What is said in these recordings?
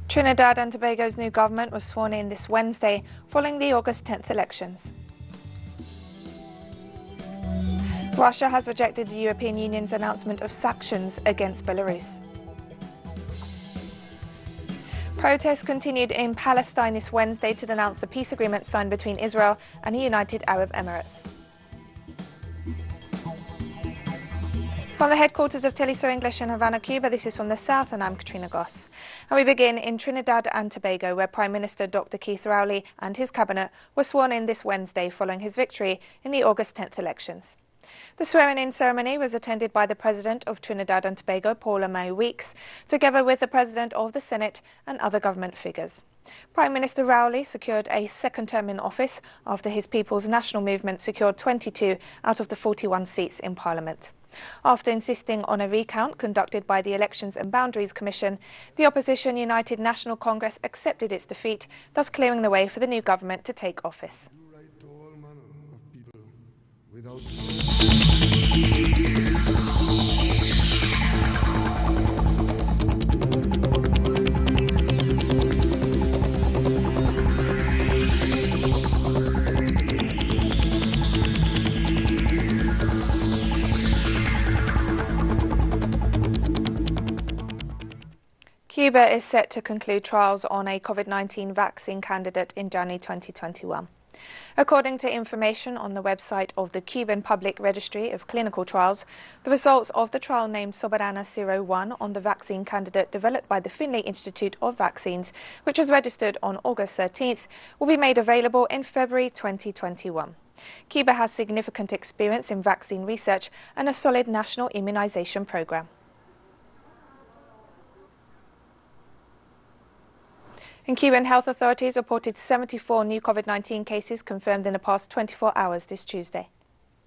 Trinidad and Tobago's new government was sworn in this Wednesday following the August 10th elections. Russia has rejected the European Union's announcement of sanctions against Belarus. Protests continued in Palestine this Wednesday to denounce the peace agreement signed between Israel and the United Arab Emirates. From the headquarters of Teleso English in Havana, Cuba, this is From the South, and I'm Katrina Goss. And we begin in Trinidad and Tobago, where Prime Minister Dr. Keith Rowley and his cabinet were sworn in this Wednesday following his victory in the August 10th elections. The swearing-in ceremony was attended by the President of Trinidad and Tobago, Paula May Weeks, together with the President of the Senate and other government figures. Prime Minister Rowley secured a second term in office after his People's National Movement secured 22 out of the 41 seats in Parliament. After insisting on a recount conducted by the Elections and Boundaries Commission, the opposition United National Congress accepted its defeat, thus clearing the way for the new government to take office. Cuba is set to conclude trials on a COVID-19 vaccine candidate in January 2021. According to information on the website of the Cuban Public Registry of Clinical Trials, the results of the trial named Soberana 01 on the vaccine candidate developed by the Finlay Institute of Vaccines, which was registered on August 13th, will be made available in February 2021. Cuba has significant experience in vaccine research and a solid national immunization program. And Cuban health authorities reported 74 new COVID-19 cases confirmed in the past 24 hours this Tuesday.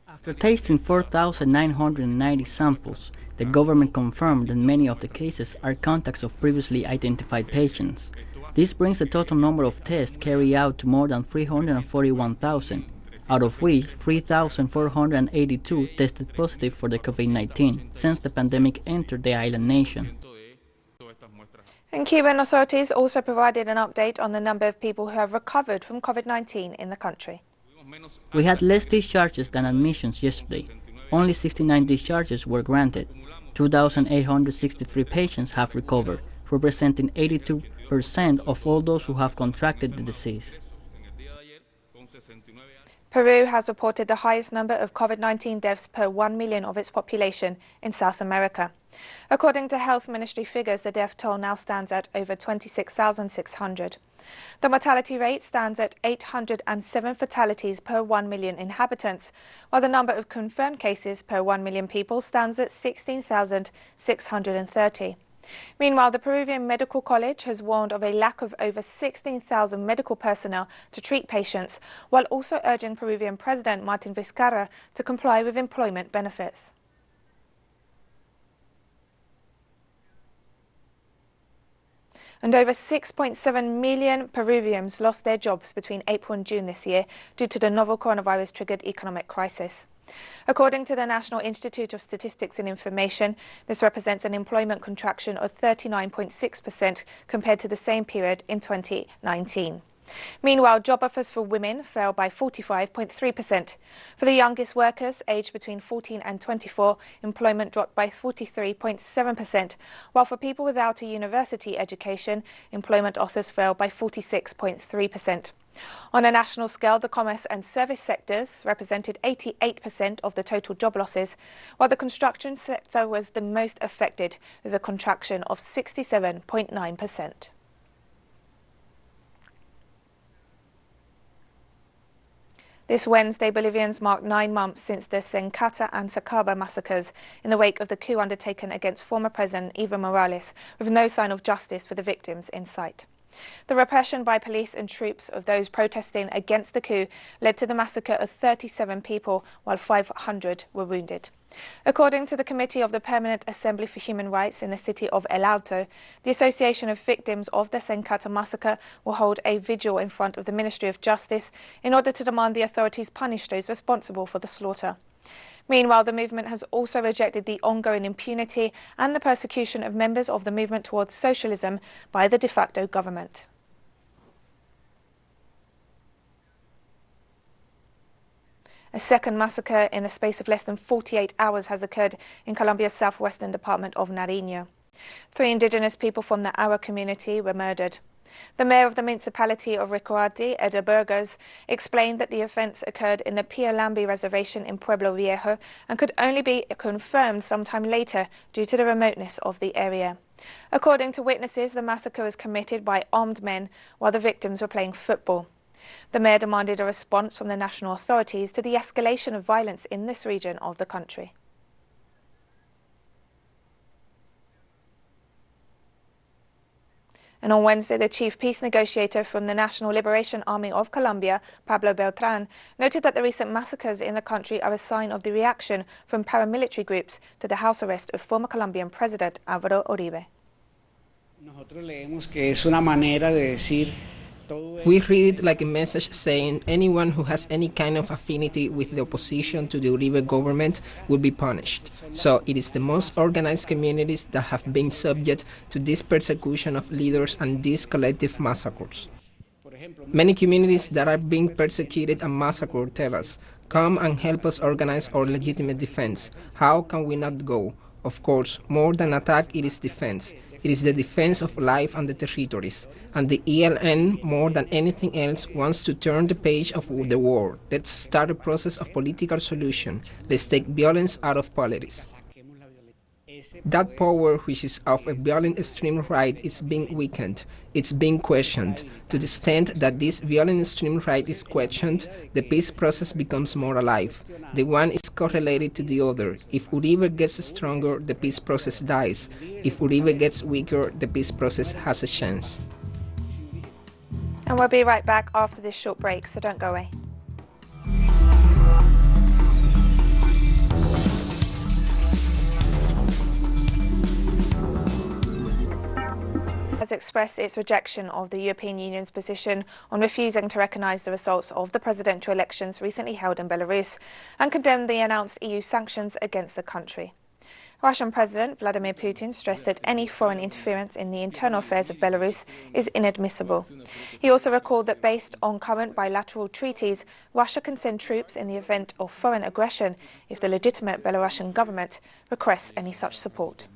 After tasting 4,990 samples, the government confirmed that many of the cases are contacts of previously identified patients. This brings the total number of tests carried out to more than 341,000, out of which 3,482 tested positive for the COVID-19 since the pandemic entered the island nation. And Cuban authorities also provided an update on the number of people who have recovered from COVID-19 in the country. We had less discharges than admissions yesterday. Only 69 discharges were granted. 2,863 patients have recovered, representing 82% of all those who have contracted the disease. Peru has reported the highest number of COVID-19 deaths per 1 million of its population in South America. According to Health Ministry figures, the death toll now stands at over 26,600. The mortality rate stands at 807 fatalities per 1 million inhabitants, while the number of confirmed cases per 1 million people stands at 16,630. Meanwhile, the Peruvian Medical College has warned of a lack of over 16,000 medical personnel to treat patients, while also urging Peruvian President Martin Vizcarra to comply with employment benefits. And over 6.7 million Peruvians lost their jobs between April and June this year due to the novel coronavirus-triggered economic crisis. According to the National Institute of Statistics and Information, this represents an employment contraction of 39.6% compared to the same period in 2019. Meanwhile, job offers for women fell by 45.3%. For the youngest workers, aged between 14 and 24, employment dropped by 43.7%, while for people without a university education, employment offers fell by 46.3%. On a national scale, the commerce and service sectors represented 88% of the total job losses, while the construction sector was the most affected, with a contraction of 67.9%. This Wednesday, Bolivians marked 9 months since the Sencata and Sacaba massacres in the wake of the coup undertaken against former President Evo Morales, with no sign of justice for the victims in sight. The repression by police and troops of those protesting against the coup led to the massacre of 37 people, while 500 were wounded. According to the Committee of the Permanent Assembly for Human Rights in the city of El Alto, the Association of Victims of the Sencata massacre will hold a vigil in front of the Ministry of Justice in order to demand the authorities punish those responsible for the slaughter. Meanwhile, the movement has also rejected the ongoing impunity and the persecution of members of the movement towards socialism by the de facto government. A second massacre in the space of less than 48 hours has occurred in Colombia's southwestern department of Nariño. 3 indigenous people from the Awa community were murdered. The mayor of the municipality of Ricaurte, Eder Burgos, explained that the offence occurred in the Pialambi reservation in Pueblo Viejo and could only be confirmed sometime later due to the remoteness of the area. According to witnesses, the massacre was committed by armed men while the victims were playing football. The mayor demanded a response from the national authorities to the escalation of violence in this region of the country. And on Wednesday, the chief peace negotiator from the National Liberation Army of Colombia, Pablo Beltran, noted that the recent massacres in the country are a sign of the reaction from paramilitary groups to the house arrest of former Colombian President Álvaro Uribe. We read it like a message saying anyone who has any kind of affinity with the opposition to the Uribe government will be punished. So it is the most organized communities that have been subject to this persecution of leaders and these collective massacres. Many communities that are being persecuted and massacred tell us, come and help us organize our legitimate defense. How can we not go? Of course, more than attack, it is defense. It is the defense of life and the territories. And the ELN, more than anything else, wants to turn the page of the war. Let's start a process of political solution. Let's take violence out of politics. That power, which is of a violent extreme right, is being weakened. It's being questioned. To the extent that this violent extreme right is questioned, the peace process becomes more alive. The one is correlated to the other. If Uribe gets stronger, the peace process dies. If Uribe gets weaker, the peace process has a chance. And we'll be right back after this short break, so don't go away. Has expressed its rejection of the European Union's position on refusing to recognise the results of the presidential elections recently held in Belarus and condemned the announced EU sanctions against the country. Russian President Vladimir Putin stressed that any foreign interference in the internal affairs of Belarus is inadmissible. He also recalled that based on current bilateral treaties, Russia can send troops in the event of foreign aggression if the legitimate Belarusian government requests any such support.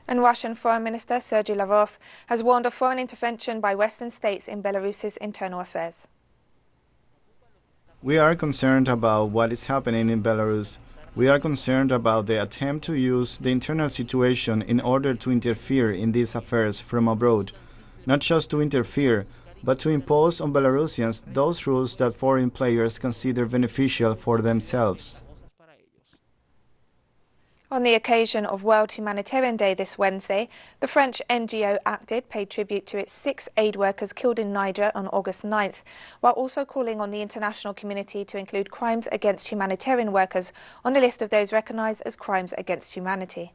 And Russian Foreign Minister Sergei Lavrov has warned of foreign intervention by Western states in Belarus's internal affairs. We are concerned about what is happening in Belarus. We are concerned about the attempt to use the internal situation in order to interfere in these affairs from abroad. Not just to interfere, but to impose on Belarusians those rules that foreign players consider beneficial for themselves. On the occasion of World Humanitarian Day this Wednesday, the French NGO Acted paid tribute to its 6 aid workers killed in Niger on August 9th, while also calling on the international community to include crimes against humanitarian workers on the list of those recognised as crimes against humanity.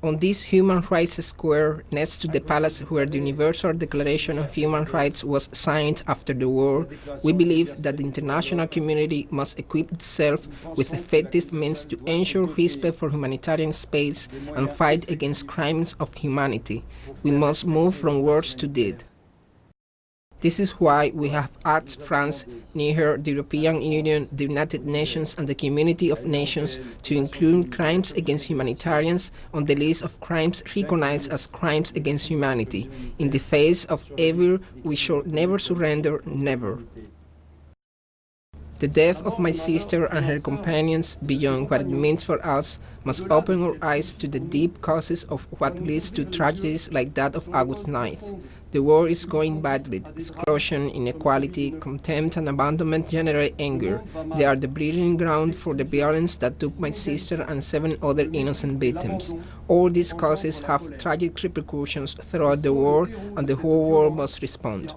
On this Human Rights Square, next to the palace where the Universal Declaration of Human Rights was signed after the war, we believe that the international community must equip itself with effective means to ensure respect for humanitarian space and fight against crimes of humanity. We must move from words to deed. This is why we have asked France, Niger, the European Union, the United Nations and the Community of Nations to include crimes against humanitarians on the list of crimes recognized as crimes against humanity. In the face of evil, we shall never surrender, never. The death of my sister and her companions, beyond what it means for us, must open our eyes to the deep causes of what leads to tragedies like that of August 9th. The war is going badly. Exclusion, inequality, contempt and abandonment generate anger. They are the breeding ground for the violence that took my sister and 7 other innocent victims. All these causes have tragic repercussions throughout the world, and the whole world must respond.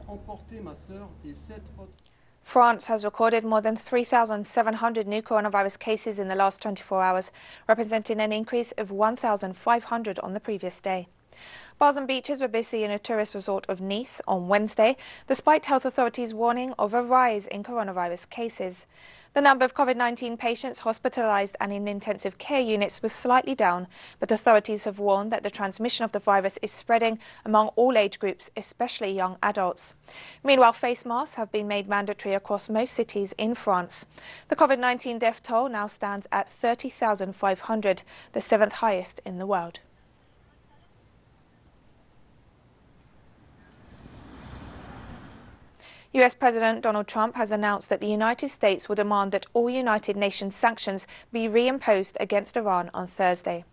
France has recorded more than 3,700 new coronavirus cases in the last 24 hours, representing an increase of 1,500 on the previous day. Bars and beaches were busy in a tourist resort of Nice on Wednesday, despite health authorities warning of a rise in coronavirus cases. The number of COVID-19 patients hospitalized and in intensive care units was slightly down, but authorities have warned that the transmission of the virus is spreading among all age groups, especially young adults. Meanwhile, face masks have been made mandatory across most cities in France. The COVID-19 death toll now stands at 30,500, the seventh highest in the world. US President Donald Trump has announced that the United States will demand that all United Nations sanctions be reimposed against Iran on Thursday.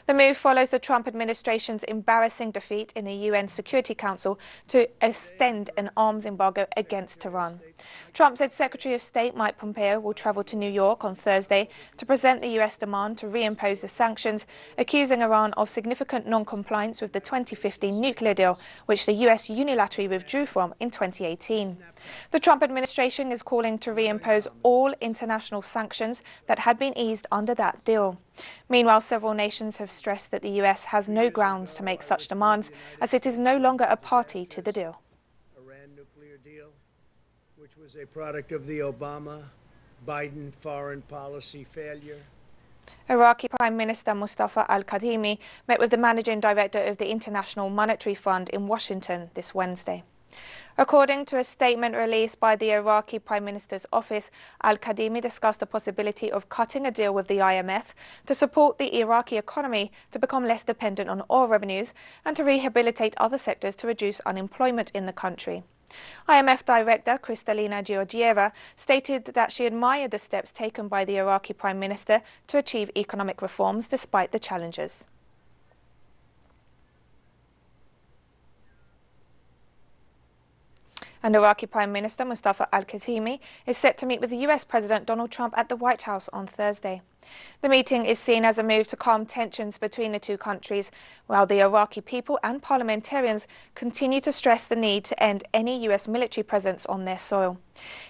The move follows the Trump administration's embarrassing defeat in the UN Security Council to extend an arms embargo against Iran. Trump said Secretary of State Mike Pompeo will travel to New York on Thursday to present the US demand to reimpose the sanctions, accusing Iran of significant non-compliance with the 2015 nuclear deal, which the US unilaterally withdrew from in 2018. The Trump administration is calling to reimpose all international sanctions that had been eased under that deal. Meanwhile, several nations have stressed that the US has no grounds to make such demands, as it is no longer a party to the deal. Iran nuclear deal, which was a product of the Obama-Biden foreign policy failure. Iraqi Prime Minister Mustafa al-Kadhimi met with the managing director of the International Monetary Fund in Washington this Wednesday. According to a statement released by the Iraqi Prime Minister's office, al-Kadhimi discussed the possibility of cutting a deal with the IMF to support the Iraqi economy to become less dependent on oil revenues and to rehabilitate other sectors to reduce unemployment in the country. IMF Director Kristalina Georgieva stated that she admired the steps taken by the Iraqi Prime Minister to achieve economic reforms despite the challenges. And Iraqi Prime Minister Mustafa al-Kadhimi is set to meet with the US President Donald Trump at the White House on Thursday. The meeting is seen as a move to calm tensions between the two countries, while the Iraqi people and parliamentarians continue to stress the need to end any US military presence on their soil.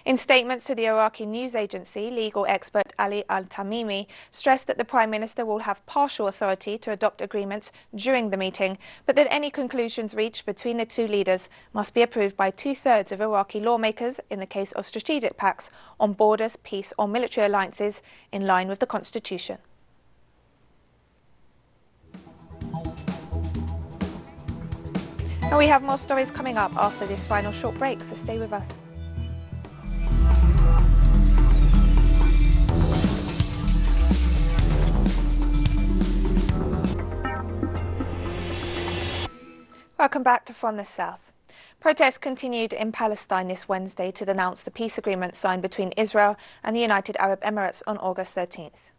In statements to the Iraqi news agency, legal expert Ali al-Tamimi stressed that the Prime Minister will have partial authority to adopt agreements during the meeting, but that any conclusions reached between the two leaders must be approved by two-thirds of Iraqi lawmakers in the case of strategic pacts on borders, peace or military alliances in line with the Constitution. And we have more stories coming up after this final short break, so stay with us. Welcome back to From the South. Protests continued in Palestine this Wednesday to denounce the peace agreement signed between Israel and the United Arab Emirates on August 13th.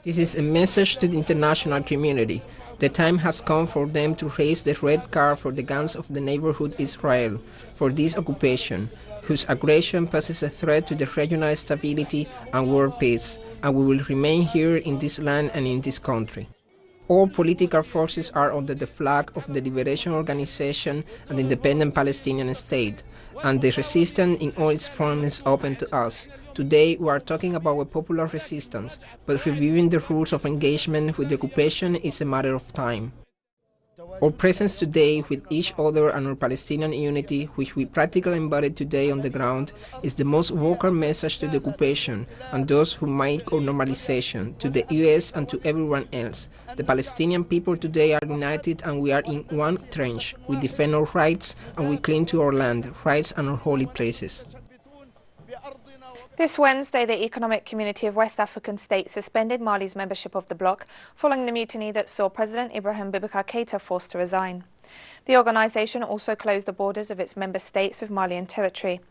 This is a message to the international community. The time has come for them to raise the red card for the guns of the neighborhood Israel, for this occupation, whose aggression poses a threat to the regional stability and world peace, and we will remain here in this land and in this country. All political forces are under the flag of the Liberation Organization and the Independent Palestinian State, and the resistance in all its forms is open to us. Today we are talking about a popular resistance, but reviewing the rules of engagement with the occupation is a matter of time. Our presence today with each other and our Palestinian unity, which we practically embodied today on the ground, is the most vocal message to the occupation and those who make our normalization, to the US and to everyone else. The Palestinian people today are united and we are in one trench. We defend our rights and we cling to our land, rights and our holy places. This Wednesday, the Economic Community of West African States suspended Mali's membership of the bloc following the mutiny that saw President Ibrahim Boubacar Keïta forced to resign. The organisation also closed the borders of its member states with Malian territory.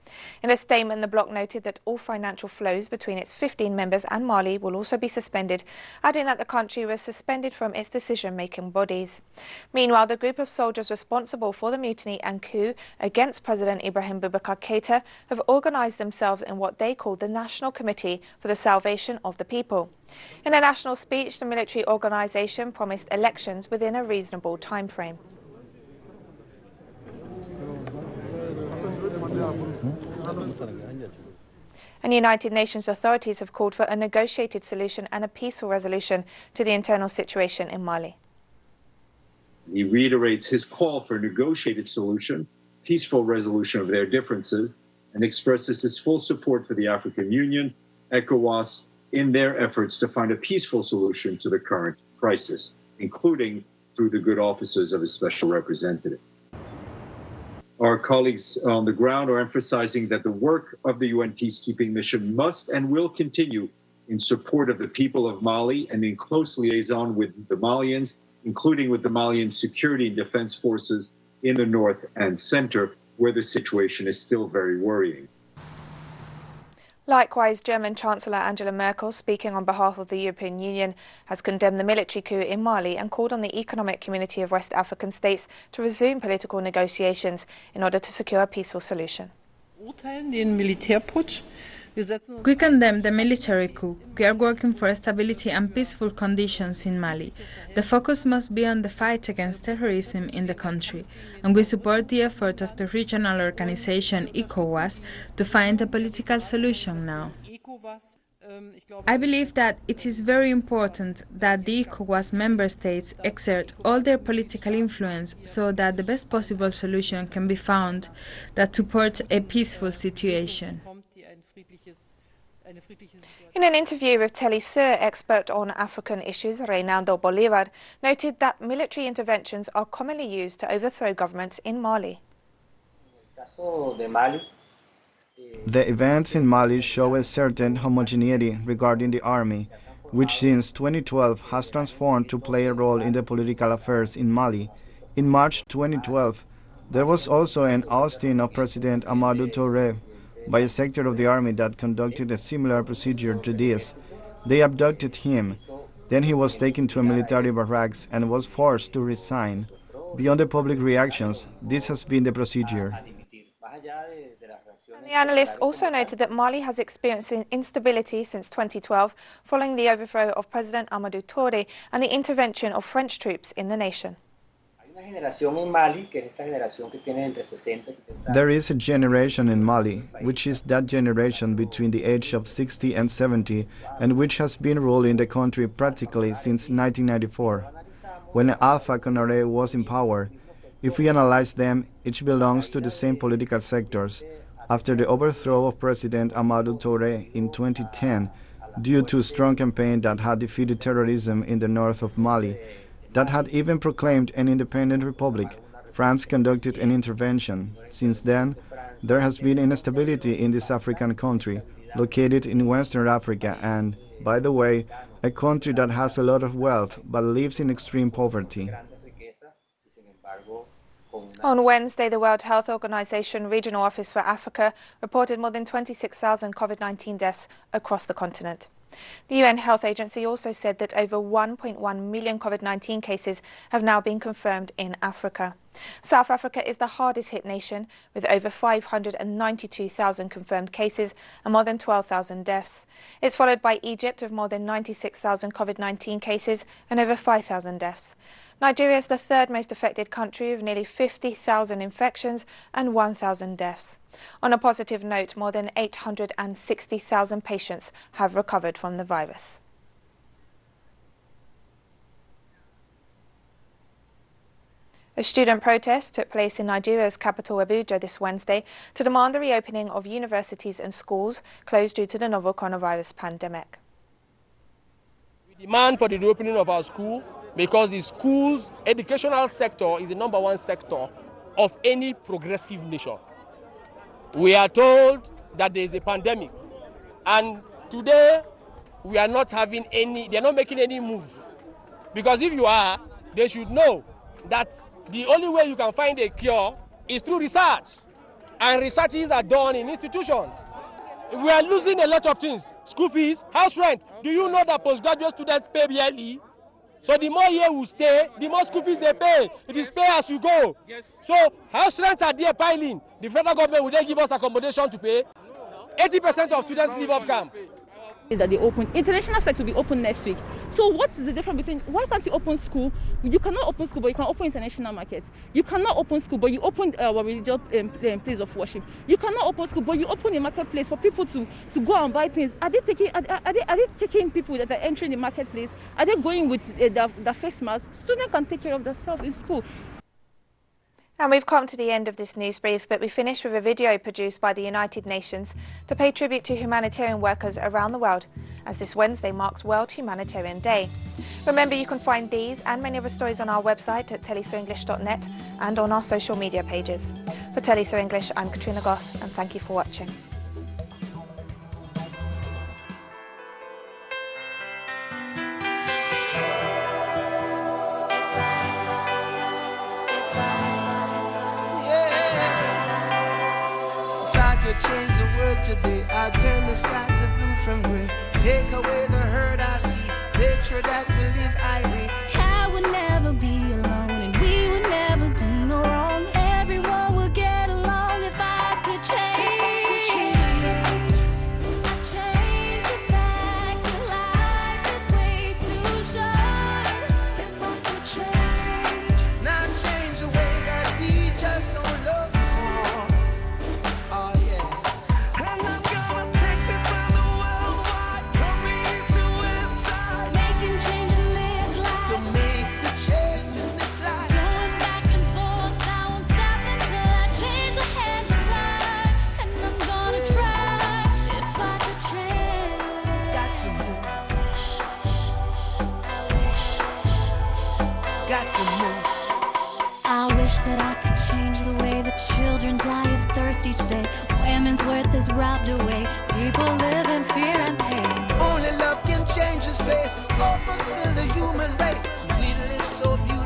In a statement, the bloc noted that all financial flows between its 15 members and Mali will also be suspended, adding that the country was suspended from its decision-making bodies. Meanwhile, the group of soldiers responsible for the mutiny and coup against President Ibrahim Boubacar Keïta have organised themselves in what they call the National Committee for the Salvation of the People. In a national speech, the military organisation promised elections within a reasonable timeframe. And United Nations authorities have called for a negotiated solution and a peaceful resolution to the internal situation in Mali. He reiterates his call for a negotiated solution, peaceful resolution of their differences, and expresses his full support for the African Union, ECOWAS, in their efforts to find a peaceful solution to the current crisis, including through the good offices of his special representative. Our colleagues on the ground are emphasizing that the work of the UN peacekeeping mission must and will continue in support of the people of Mali and in close liaison with the Malians, including with the Malian security and defense forces in the north and center, where the situation is still very worrying. Likewise, German Chancellor Angela Merkel, speaking on behalf of the European Union, has condemned the military coup in Mali and called on the Economic Community of West African States to resume political negotiations in order to secure a peaceful solution. We condemn the military coup. We are working for stability and peaceful conditions in Mali. The focus must be on the fight against terrorism in the country, and we support the effort of the regional organization ECOWAS to find a political solution now. I believe that it is very important that the ECOWAS member states exert all their political influence so that the best possible solution can be found that supports a peaceful situation. In an interview with Telesur, expert on African issues Reinaldo Bolivar noted that military interventions are commonly used to overthrow governments in Mali. The events in Mali show a certain homogeneity regarding the army, which since 2012 has transformed to play a role in the political affairs in Mali. In March 2012, there was also an ousting of President Amadou Touré by a sector of the army that conducted a similar procedure to this. They abducted him. Then he was taken to a military barracks and was forced to resign. Beyond the public reactions, this has been the procedure. And the analyst also noted that Mali has experienced instability since 2012 following the overthrow of President Amadou Touré and the intervention of French troops in the nation. There is a generation in Mali, which is that generation between the age of 60 and 70, and which has been ruling the country practically since 1994, when Alpha Condé was in power. If we analyze them, each belongs to the same political sectors. After the overthrow of President Amadou Touré in 2010, due to a strong campaign that had defeated terrorism in the north of Mali, that had even proclaimed an independent republic, France conducted an intervention. Since then, there has been instability in this African country, located in Western Africa and, by the way, a country that has a lot of wealth but lives in extreme poverty. On Wednesday, the World Health Organization Regional Office for Africa reported more than 26,000 COVID-19 deaths across the continent. The UN Health Agency also said that over 1.1 million COVID-19 cases have now been confirmed in Africa. South Africa is the hardest hit nation, with over 592,000 confirmed cases and more than 12,000 deaths. It's followed by Egypt with more than 96,000 COVID-19 cases and over 5,000 deaths. Nigeria is the third most affected country with nearly 50,000 infections and 1,000 deaths. On a positive note, more than 860,000 patients have recovered from the virus. A student protest took place in Nigeria's capital Abuja this Wednesday to demand the reopening of universities and schools closed due to the novel coronavirus pandemic. We demand for the reopening of our school because the school's educational sector is the #1 sector of any progressive nation. We are told that there is a pandemic, and today we are not having any, they are not making any move. Because if you are, they should know that the only way you can find a cure is through research, and researches are done in institutions. We are losing a lot of things. School fees, house rent. Do you know that postgraduate students pay yearly? So the more year we stay, the more school fees they pay. It is pay as you go. Yes. So house rents are there piling. The federal government will then give us accommodation to pay. 80% of students live off camp. That they open. International flights will be open next week. So what is the difference between, why can't you open school? You cannot open school, but you can open international markets. You cannot open school, but you open our religious place of worship. You cannot open school, but you open a marketplace for people to go and buy things. Are they checking people that are entering the marketplace? Are they going with their face masks? Students can take care of themselves in school. And we've come to the end of this news brief, but we finish with a video produced by the United Nations to pay tribute to humanitarian workers around the world, as this Wednesday marks World Humanitarian Day. Remember, you can find these and many other stories on our website at telesurenglish.net and on our social media pages. For Telesur English, I'm Katrina Goss, and thank you for watching. Change the world today. I turn the sky to blue from gray. Take away the hurt I see. Hatred that will live irate. I would never be alone, and we would never do no wrong. Everyone would get along if I could change. Change the fact that life is way too short. If I could change. Not change the way that we just don't love. That I could change the way that children die of thirst each day. Women's worth is robbed away. People live in fear and pain. Only love can change this place. Hope must fill the human race. We live so beautiful.